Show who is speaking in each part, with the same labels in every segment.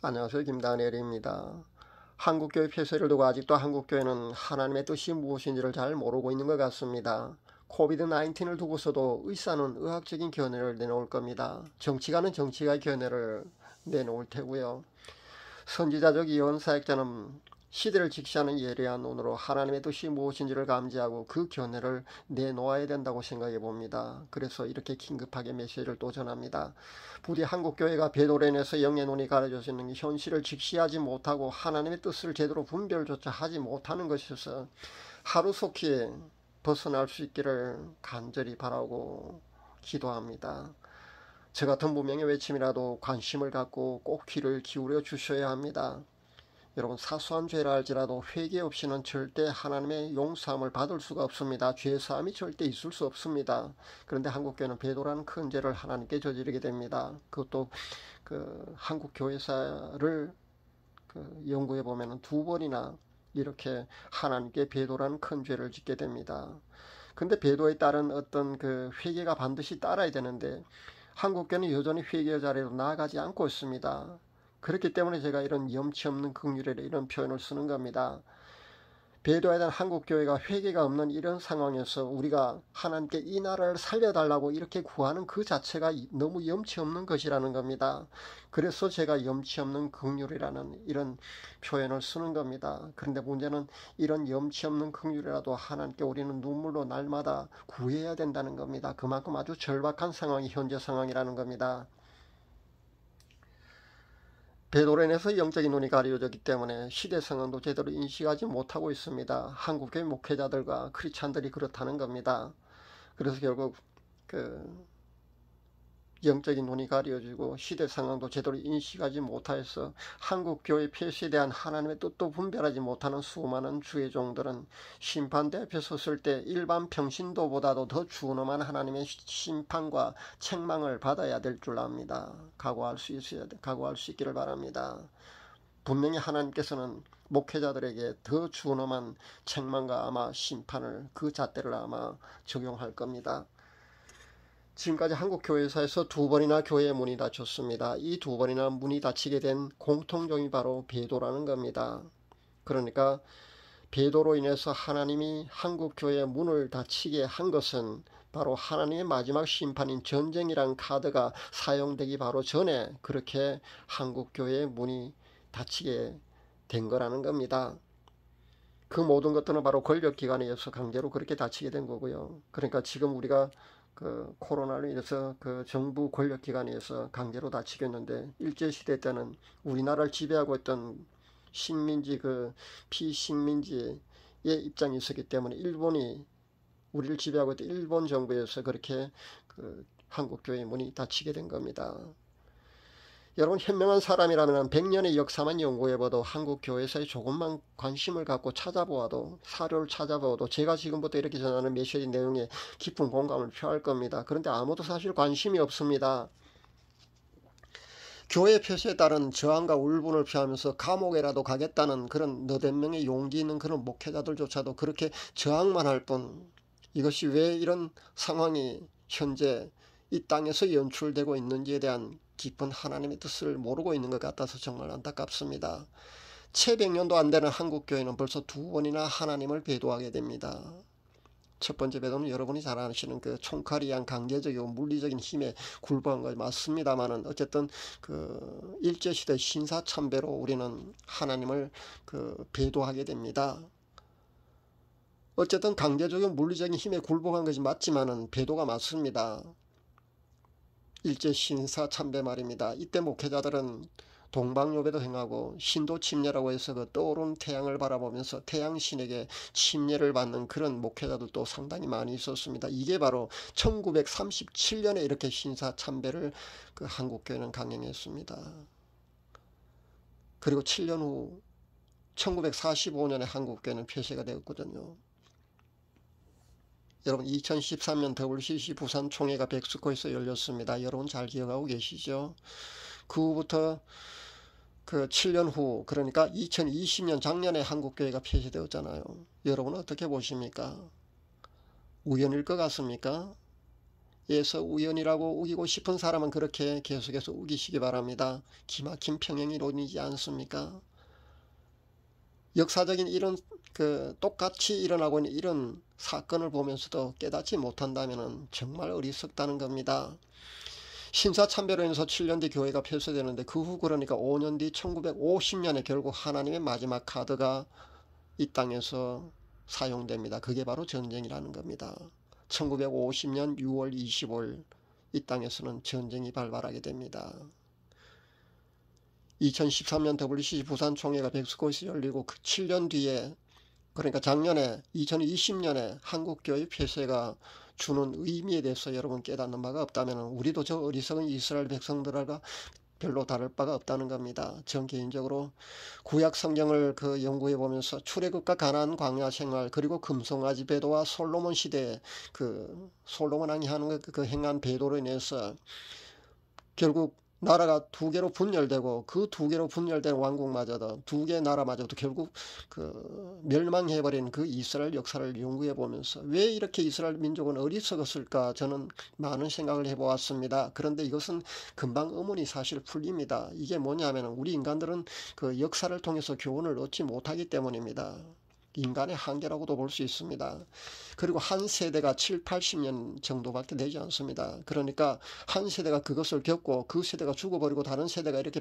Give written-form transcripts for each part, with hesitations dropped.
Speaker 1: 안녕하세요. 김다니엘입니다. 한국교회 폐쇄를 두고 아직도 한국교회는 하나님의 뜻이 무엇인지를 잘 모르고 있는 것 같습니다. 코비드-19을 두고서도 의사는 의학적인 견해를 내놓을 겁니다. 정치가는 정치가의 견해를 내놓을 테고요. 선지자적 예언 사역자는 시대를 직시하는 예리한 눈으로 하나님의 뜻이 무엇인지를 감지하고 그 견해를 내놓아야 된다고 생각해 봅니다. 그래서 이렇게 긴급하게 메시지를 또 전합니다. 부디 한국교회가 배도로 인해서 영의 눈이 가려져 있는 현실을 직시하지 못하고 하나님의 뜻을 제대로 분별조차 하지 못하는 것에서 하루속히 벗어날 수 있기를 간절히 바라고 기도합니다. 저 같은 무명의 외침이라도 관심을 갖고 꼭 귀를 기울여 주셔야 합니다. 여러분, 사소한 죄라 할지라도 회개 없이는 절대 하나님의 용서함을 받을 수가 없습니다. 죄사함이 절대 있을 수 없습니다. 그런데 한국교회는 배도라는 큰 죄를 하나님께 저지르게 됩니다. 그것도 한국 교회사를 연구해 보면 2번이나 이렇게 하나님께 배도라는 큰 죄를 짓게 됩니다. 근데 배도에 따른 어떤 회개가 반드시 따라야 되는데 한국교회는 여전히 회개의 자리로 나아가지 않고 있습니다. 그렇기 때문에 제가 이런 염치 없는 긍휼이라 이런 표현을 쓰는 겁니다. 배도에 대한 한국교회가 회개가 없는 이런 상황에서 우리가 하나님께 이 나라를 살려달라고 이렇게 구하는 그 자체가 너무 염치 없는 것이라는 겁니다. 그래서 제가 염치 없는 긍휼이라는 이런 표현을 쓰는 겁니다. 그런데 문제는 이런 염치 없는 긍휼이라도 하나님께 우리는 눈물로 날마다 구해야 된다는 겁니다. 그만큼 아주 절박한 상황이 현재 상황이라는 겁니다. 배도로 인해서 영적인 눈이 가려졌기 때문에 시대 상황도 제대로 인식하지 못하고 있습니다. 한국의 목회자들과 크리스찬들이 그렇다는 겁니다. 그래서 결국 영적인 눈이 가려지고 시대 상황도 제대로 인식하지 못해서 한국교회 폐쇄에 대한 하나님의 뜻도 분별하지 못하는 수많은 주의 종들은 심판대 앞에 섰을 때 일반 평신도보다도 더 준엄한 하나님의 심판과 책망을 받아야 될 줄 압니다. 각오할 수 있기를 바랍니다. 분명히 하나님께서는 목회자들에게 더 준엄한 책망과 아마 심판을 그 잣대를 아마 적용할 겁니다. 지금까지 한국교회사에서 2번이나 교회의 문이 닫혔습니다. 이 2번이나 문이 닫히게 된 공통점이 바로 배도라는 겁니다. 그러니까 배도로 인해서 하나님이 한국교회의 문을 닫히게 한 것은 바로 하나님의 마지막 심판인 전쟁이란 카드가 사용되기 바로 전에 그렇게 한국교회의 문이 닫히게 된 거라는 겁니다. 그 모든 것들은 바로 권력기관에 의해서 강제로 그렇게 닫히게 된 거고요. 그러니까 지금 우리가 코로나로 인해서 정부 권력기관에 의해서 강제로 닫히겠는데 일제시대 때는 우리나라를 지배하고 있던 식민지 피식민지의 입장이 있었기 때문에 일본이 우리를 지배하고 있던 일본 정부에서 그렇게 한국교회 문이 닫히게 된 겁니다. 여러분, 현명한 사람이라면 100년의 역사만 연구해봐도 한국교회사에 조금만 관심을 갖고 찾아보아도 사료를 찾아보아도 제가 지금부터 이렇게 전하는 메시지 내용에 깊은 공감을 표할 겁니다. 그런데 아무도 사실 관심이 없습니다. 교회 폐쇄에 따른 저항과 울분을 피하면서 감옥에라도 가겠다는 그런 너댓 명의 용기 있는 그런 목회자들조차도 그렇게 저항만 할 뿐 이것이 왜 이런 상황이 현재 이 땅에서 연출되고 있는지에 대한 깊은 하나님의 뜻을 모르고 있는 것 같아서 정말 안타깝습니다. 채 100년도 안 되는 한국교회는 벌써 2번이나 하나님을 배도하게 됩니다. 첫 번째 배도는 여러분이 잘 아시는 총칼이 양 강제적이고 물리적인 힘에 굴복한 것 맞습니다만은 어쨌든 일제시대 신사참배로 우리는 하나님을 배도하게 됩니다. 어쨌든 강제적인 물리적인 힘에 굴복한 것이 맞지만은 배도가 맞습니다. 일제 신사참배 말입니다. 이때 목회자들은 동방요배도 행하고 신도 침례라고 해서 떠오른 태양을 바라보면서 태양신에게 침례를 받는 그런 목회자들도 상당히 많이 있었습니다. 이게 바로 1937년에 이렇게 신사참배를 한국교회는 강행했습니다. 그리고 7년 후 1945년에 한국교회는 폐쇄가 되었거든요. 여러분, 2013년 WCC 부산 총회가 백스코에서 열렸습니다. 여러분 잘 기억하고 계시죠? 그 후부터 7년 후, 그러니까 2020년 작년에 한국교회가 폐쇄되었잖아요. 여러분은 어떻게 보십니까? 우연일 것 같습니까? 에서 우연이라고 우기고 싶은 사람은 그렇게 계속해서 우기시기 바랍니다. 기막힌 평행이론이지 않습니까? 역사적인 이런 똑같이 일어나고 있는 이런 사건을 보면서도 깨닫지 못한다면 정말 어리석다는 겁니다. 신사참배로 인해서 7년 뒤 교회가 폐쇄되는데 그 후 그러니까 5년 뒤 1950년에 결국 하나님의 마지막 카드가 이 땅에서 사용됩니다. 그게 바로 전쟁이라는 겁니다. 1950년 6월 25일 이 땅에서는 전쟁이 발발하게 됩니다. 2013년 WCC 부산 총회가 백스코에서 열리고 그 7년 뒤에 그러니까 작년에 2020년에 한국교회 폐쇄가 주는 의미에 대해서 여러분 깨닫는 바가 없다면 우리도 저 어리석은 이스라엘 백성들과 별로 다를 바가 없다는 겁니다. 전 개인적으로 구약 성경을 연구해 보면서 출애굽과 가나안 광야 생활 그리고 금송아지 배도와 솔로몬 시대에 솔로몬 왕이 하는 그 행한 배도로 인해서 결국 나라가 두 개로 분열되고 그 두 개로 분열된 왕국마저도 두 개 나라마저도 결국 멸망해버린 그 이스라엘 역사를 연구해 보면서 왜 이렇게 이스라엘 민족은 어리석었을까 저는 많은 생각을 해보았습니다. 그런데 이것은 금방 의문이 사실 풀립니다. 이게 뭐냐면 우리 인간들은 그 역사를 통해서 교훈을 얻지 못하기 때문입니다. 인간의 한계라고도 볼 수 있습니다. 그리고 한 세대가 7, 80년 정도밖에 되지 않습니다. 그러니까 한 세대가 그것을 겪고 그 세대가 죽어버리고 다른 세대가 이렇게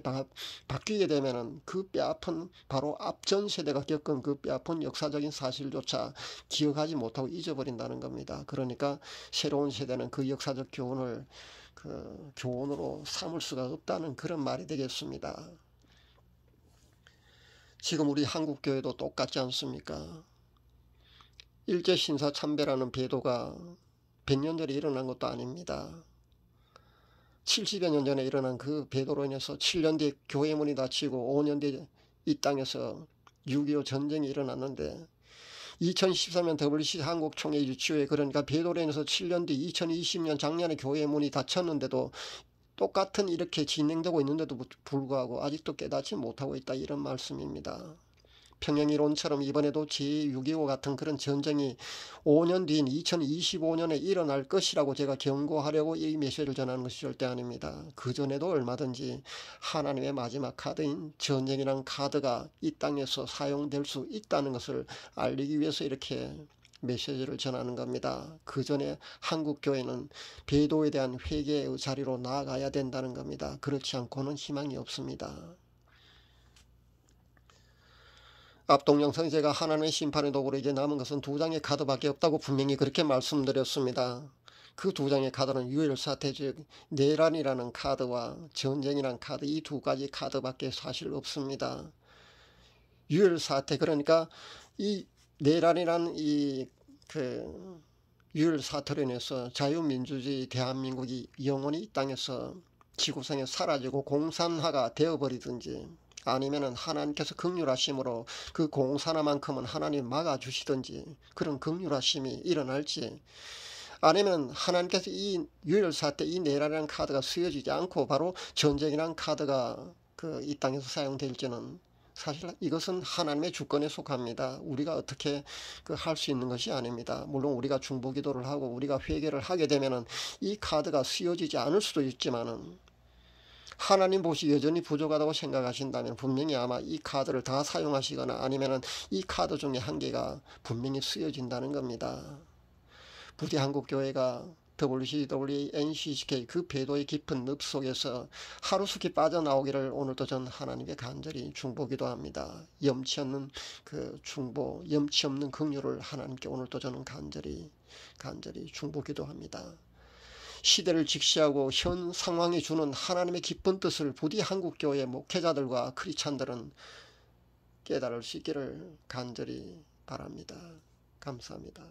Speaker 1: 바뀌게 되면은 그 뼈아픈 바로 앞전 세대가 겪은 그 뼈아픈 역사적인 사실조차 기억하지 못하고 잊어버린다는 겁니다. 그러니까 새로운 세대는 그 역사적 교훈을 교훈으로 삼을 수가 없다는 그런 말이 되겠습니다. 지금 우리 한국교회도 똑같지 않습니까? 일제신사참배라는 배도가 100년 전에 일어난 것도 아닙니다. 70여 년 전에 일어난 그 배도로 인해서 7년 뒤에 교회 문이 닫히고 5년 뒤에 이 땅에서 6.25 전쟁이 일어났는데 2013년 WCC 한국총회 유치회 그러니까 배도로 인해서 7년 뒤 2020년 작년에 교회 문이 닫혔는데도 똑같은 이렇게 진행되고 있는데도 불구하고 아직도 깨닫지 못하고 있다 이런 말씀입니다. 평행이론처럼 이번에도 제6.25 같은 그런 전쟁이 5년 뒤인 2025년에 일어날 것이라고 제가 경고하려고 이 메시지를 전하는 것이 절대 아닙니다. 그전에도 얼마든지 하나님의 마지막 카드인 전쟁이란 카드가 이 땅에서 사용될 수 있다는 것을 알리기 위해서 이렇게 메시지를 전하는 겁니다. 그 전에 한국교회는 배도에 대한 회개의 자리로 나아가야 된다는 겁니다. 그렇지 않고는 희망이 없습니다. 앞 동영상에 제가 하나님의 심판의 도구로 이제 남은 것은 두 장의 카드밖에 없다고 분명히 그렇게 말씀드렸습니다. 그 두 장의 카드는 유혈사태 즉 내란이라는 카드와 전쟁이라는 카드 이 두 가지 카드밖에 사실 없습니다. 유혈사태 그러니까 이 내란이란 유혈 사태로 인해서 자유민주주의 대한민국이 영원히 이 땅에서 지구상에 사라지고 공산화가 되어버리든지 아니면은 하나님께서 긍휼하심으로 그 공산화만큼은 하나님 막아주시든지 그런 긍휼하심이 일어날지 아니면 하나님께서 이 유혈 사태 이 내란이라는 카드가 쓰여지지 않고 바로 전쟁이라는 카드가 이 땅에서 사용될지는 사실 이것은 하나님의 주권에 속합니다. 우리가 어떻게 할 수 있는 것이 아닙니다. 물론 우리가 중보기도를 하고 우리가 회개를 하게 되면은 이 카드가 쓰여지지 않을 수도 있지만은 하나님 보시 여전히 부족하다고 생각하신다면 분명히 아마 이 카드를 다 사용하시거나 아니면은 이 카드 중에 한 개가 분명히 쓰여진다는 겁니다. 부디 한국교회가 WCW, NCCK 그 배도의 깊은 늪 속에서 하루속히 빠져나오기를 오늘도 전 하나님께 간절히 중보기도 합니다. 염치 없는 중보, 염치 없는 긍휼을 하나님께 오늘도 저는 간절히 중보기도 합니다. 시대를 직시하고 현 상황이 주는 하나님의 깊은 뜻을 부디 한국교회 목회자들과 크리스찬들은 깨달을 수 있기를 간절히 바랍니다. 감사합니다.